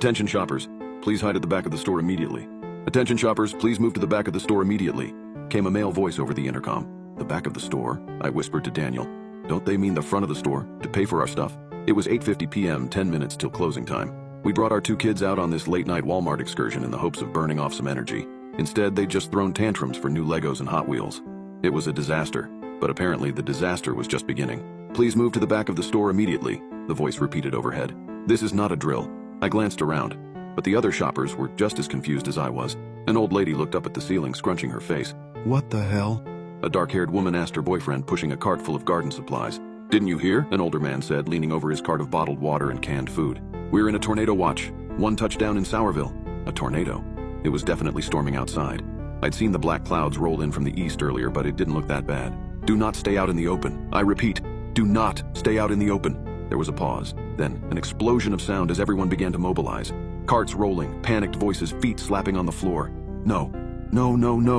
Attention shoppers, please hide at the back of the store immediately. Attention shoppers, please move to the back of the store immediately, came a male voice over the intercom. The back of the store? I whispered to Daniel. Don't they mean the front of the store, to pay for our stuff? It was 8:50 p.m., 10 minutes till closing time. We brought our two kids out on this late-night Walmart excursion in the hopes of burning off some energy. Instead, they'd just thrown tantrums for new Legos and Hot Wheels. It was a disaster, but apparently the disaster was just beginning. Please move to the back of the store immediately, the voice repeated overhead. This is not a drill. I glanced around, but the other shoppers were just as confused as I was. An old lady looked up at the ceiling, scrunching her face. What the hell? A dark-haired woman asked her boyfriend, pushing a cart full of garden supplies. Didn't you hear? An older man said, leaning over his cart of bottled water and canned food. We're in a tornado watch. One touchdown in Sourville. A tornado. It was definitely storming outside. I'd seen the black clouds roll in from the east earlier, but it didn't look that bad. Do not stay out in the open. I repeat, do not stay out in the open. There was a pause, then an explosion of sound as everyone began to mobilize. Carts rolling, panicked voices, feet slapping on the floor. No,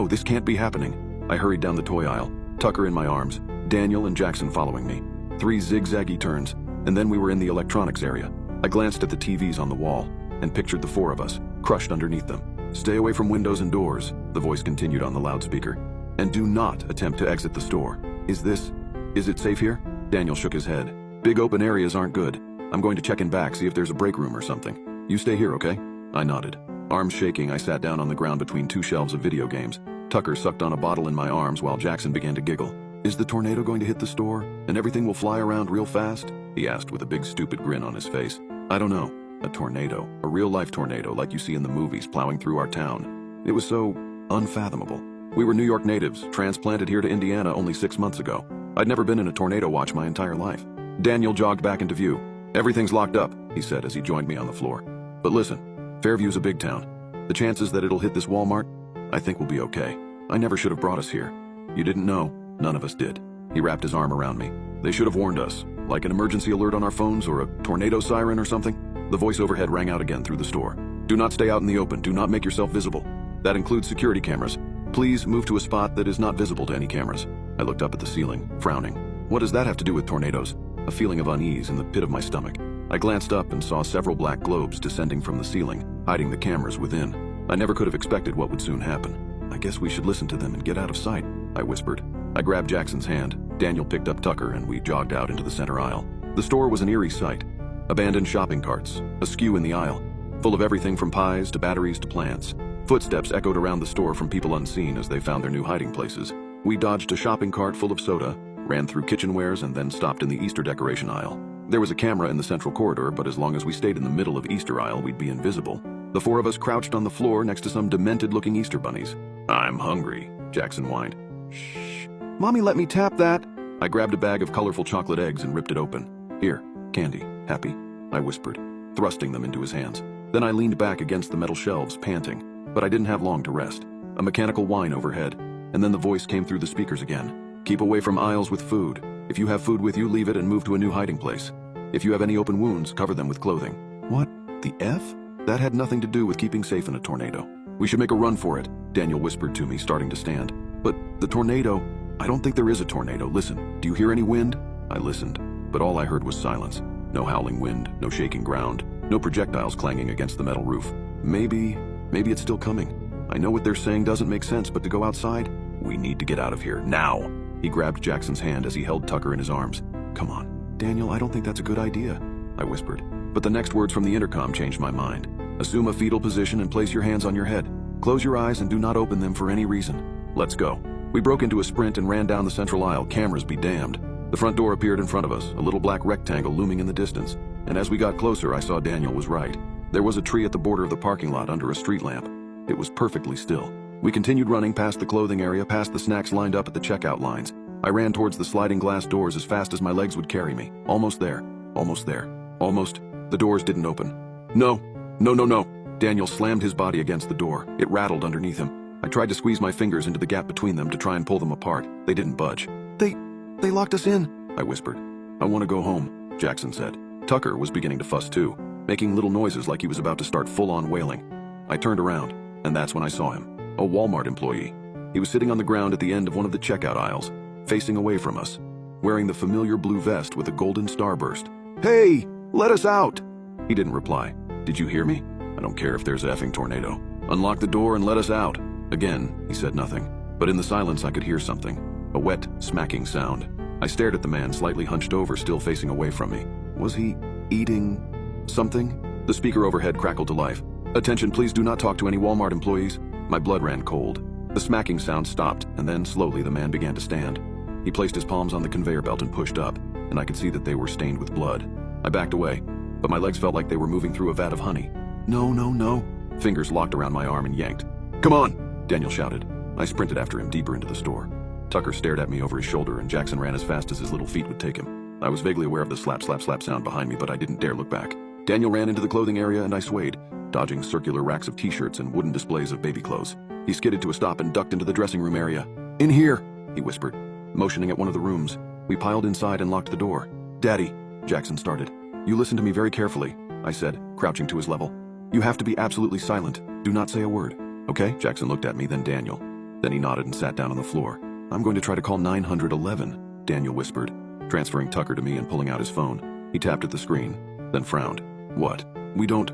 this can't be happening. I hurried down the toy aisle, Tucker in my arms, Daniel and Jackson following me. 3 zigzaggy turns, and then we were in the electronics area. I glanced at the TVs on the wall and pictured the 4 of us, crushed underneath them. Stay away from windows and doors, the voice continued on the loudspeaker. And do not attempt to exit the store. Is it safe here? Daniel shook his head. Big open areas aren't good. I'm going to check in back, see if there's a break room or something. You stay here, okay? I nodded. Arms shaking, I sat down on the ground between 2 shelves of video games. Tucker sucked on a bottle in my arms while Jackson began to giggle. Is the tornado going to hit the store, and everything will fly around real fast? He asked with a big stupid grin on his face. I don't know. A tornado, a real-life tornado like you see in the movies plowing through our town. It was so unfathomable. We were New York natives, transplanted here to Indiana only 6 months ago. I'd never been in a tornado watch my entire life. Daniel jogged back into view. Everything's locked up, he said as he joined me on the floor. But listen, Fairview's a big town. The chances that it'll hit this Walmart, I think we'll be okay. I never should have brought us here. You didn't know, none of us did. He wrapped his arm around me. They should have warned us, like an emergency alert on our phones or a tornado siren or something. The voice overhead rang out again through the store. Do not stay out in the open, do not make yourself visible. That includes security cameras. Please move to a spot that is not visible to any cameras. I looked up at the ceiling, frowning. What does that have to do with tornadoes? A feeling of unease in the pit of my stomach. I glanced up and saw several black globes descending from the ceiling, hiding the cameras within. I never could have expected what would soon happen. I guess we should listen to them and get out of sight, I whispered. I grabbed Jackson's hand. Daniel picked up Tucker and we jogged out into the center aisle. The store was an eerie sight. Abandoned shopping carts, askew in the aisle, full of everything from pies to batteries to plants. Footsteps echoed around the store from people unseen as they found their new hiding places. We dodged a shopping cart full of soda, ran through kitchenwares, and then stopped in the Easter decoration aisle. There was a camera in the central corridor, but as long as we stayed in the middle of Easter aisle, we'd be invisible. The 4 of us crouched on the floor next to some demented-looking Easter bunnies. I'm hungry, Jackson whined. Shh. Mommy let me tap that. I grabbed a bag of colorful chocolate eggs and ripped it open. Here, candy. Happy? I whispered, thrusting them into his hands. Then I leaned back against the metal shelves, panting. But I didn't have long to rest. A mechanical whine overhead, and then the voice came through the speakers again. Keep away from aisles with food. If you have food with you, leave it and move to a new hiding place. If you have any open wounds, cover them with clothing. What? The F? That had nothing to do with keeping safe in a tornado. We should make a run for it, Daniel whispered to me, starting to stand. But the tornado, I don't think there is a tornado. Listen, do you hear any wind? I listened, but all I heard was silence. No howling wind, no shaking ground, no projectiles clanging against the metal roof. Maybe it's still coming. I know what they're saying doesn't make sense, but to go outside, we need to get out of here, now. He grabbed Jackson's hand as he held Tucker in his arms. Come on, Daniel, I don't think that's a good idea, I whispered. But the next words from the intercom changed my mind. Assume a fetal position and place your hands on your head. Close your eyes and do not open them for any reason. Let's go. We broke into a sprint and ran down the central aisle, cameras be damned. The front door appeared in front of us, a little black rectangle looming in the distance. And as we got closer, I saw Daniel was right. There was a tree at the border of the parking lot under a street lamp. It was perfectly still. We continued running past the clothing area, past the snacks lined up at the checkout lines. I ran towards the sliding glass doors as fast as my legs would carry me. Almost there. Almost there. Almost. The doors didn't open. No. Daniel slammed his body against the door. It rattled underneath him. I tried to squeeze my fingers into the gap between them to try and pull them apart. They didn't budge. They locked us in, I whispered. I want to go home, Jackson said. Tucker was beginning to fuss too, making little noises like he was about to start full-on wailing. I turned around, and that's when I saw him. A Walmart employee. He was sitting on the ground at the end of one of the checkout aisles, facing away from us, wearing the familiar blue vest with a golden starburst. Hey, let us out! He didn't reply. Did you hear me? don't care if there's an effing tornado. Unlock the door and let us out. Again, he said nothing. But in the silence I could hear something. A wet, smacking sound. I stared at the man, slightly hunched over, still facing away from me. Was he eating something? The speaker overhead crackled to life. Attention, please do not talk to any Walmart employees. My blood ran cold. The smacking sound stopped, and then slowly the man began to stand. He placed his palms on the conveyor belt and pushed up, and I could see that they were stained with blood. I backed away, but my legs felt like they were moving through a vat of honey. No, no, no. Fingers locked around my arm and yanked. Come on, Daniel shouted. I sprinted after him deeper into the store. Tucker stared at me over his shoulder, and Jackson ran as fast as his little feet would take him. I was vaguely aware of the slap, slap, slap sound behind me, but I didn't dare look back. Daniel ran into the clothing area, and I swayed, dodging circular racks of t-shirts and wooden displays of baby clothes. He skidded to a stop and ducked into the dressing room area. In here, he whispered, motioning at one of the rooms. We piled inside and locked the door. Daddy, Jackson started. You listen to me very carefully, I said, crouching to his level. You have to be absolutely silent. Do not say a word. Okay? Jackson looked at me, then Daniel. Then he nodded and sat down on the floor. I'm going to try to call 911, Daniel whispered, transferring Tucker to me and pulling out his phone. He tapped at the screen, then frowned. What? We don't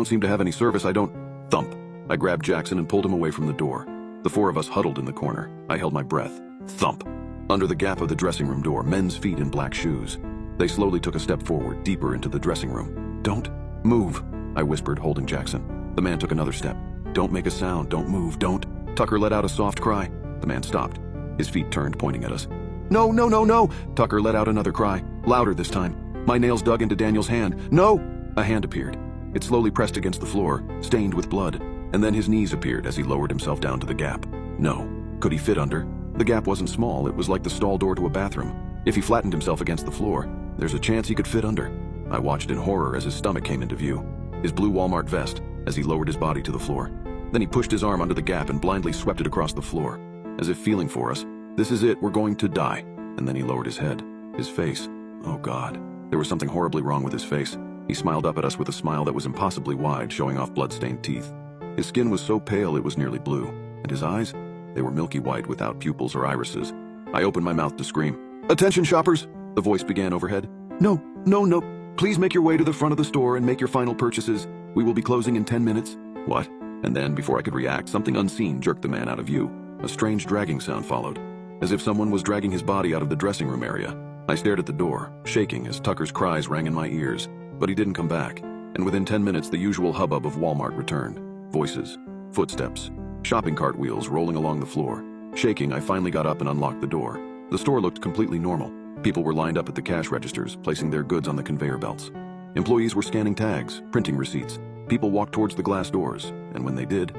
seem to have any service. Thump. I grabbed Jackson and pulled him away from the door. The four of us huddled in the corner. I held my breath. Thump. Under the gap of the dressing room door, men's feet in black shoes. They slowly took a step forward, deeper into the dressing room. Don't move, I whispered, holding Jackson. The man took another step. Don't make a sound, don't move, don't. Tucker let out a soft cry. The man stopped. His feet turned, pointing at us. No, no, no, no! Tucker let out another cry, louder this time. My nails dug into Daniel's hand. No! A hand appeared. It slowly pressed against the floor, stained with blood, and then his knees appeared as he lowered himself down to the gap. No. Could he fit under? The gap wasn't small, it was like the stall door to a bathroom. If he flattened himself against the floor, there's a chance he could fit under. I watched in horror as his stomach came into view, his blue Walmart vest, as he lowered his body to the floor. Then he pushed his arm under the gap and blindly swept it across the floor, as if feeling for us. This is it, we're going to die. And then he lowered his head. His face. Oh God. There was something horribly wrong with his face. He smiled up at us with a smile that was impossibly wide, showing off blood-stained teeth. His skin was so pale it was nearly blue, and his eyes? They were milky white without pupils or irises. I opened my mouth to scream. Attention, shoppers! The voice began overhead. No, no, no. Please make your way to the front of the store and make your final purchases. We will be closing in 10 minutes. What? And then, before I could react, something unseen jerked the man out of view. A strange dragging sound followed, as if someone was dragging his body out of the dressing room area. I stared at the door, shaking as Tucker's cries rang in my ears, but he didn't come back, and within 10 minutes the usual hubbub of Walmart returned. Voices, footsteps, shopping cart wheels rolling along the floor. Shaking, I finally got up and unlocked the door. The store looked completely normal. People were lined up at the cash registers, placing their goods on the conveyor belts. Employees were scanning tags, printing receipts. People walked towards the glass doors, and when they did,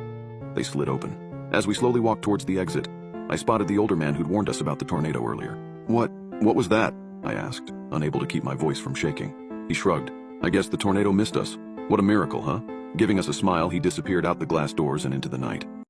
they slid open. As we slowly walked towards the exit, I spotted the older man who'd warned us about the tornado earlier. What was that? I asked, unable to keep my voice from shaking. He shrugged. I guess the tornado missed us. What a miracle, huh? Giving us a smile, he disappeared out the glass doors and into the night.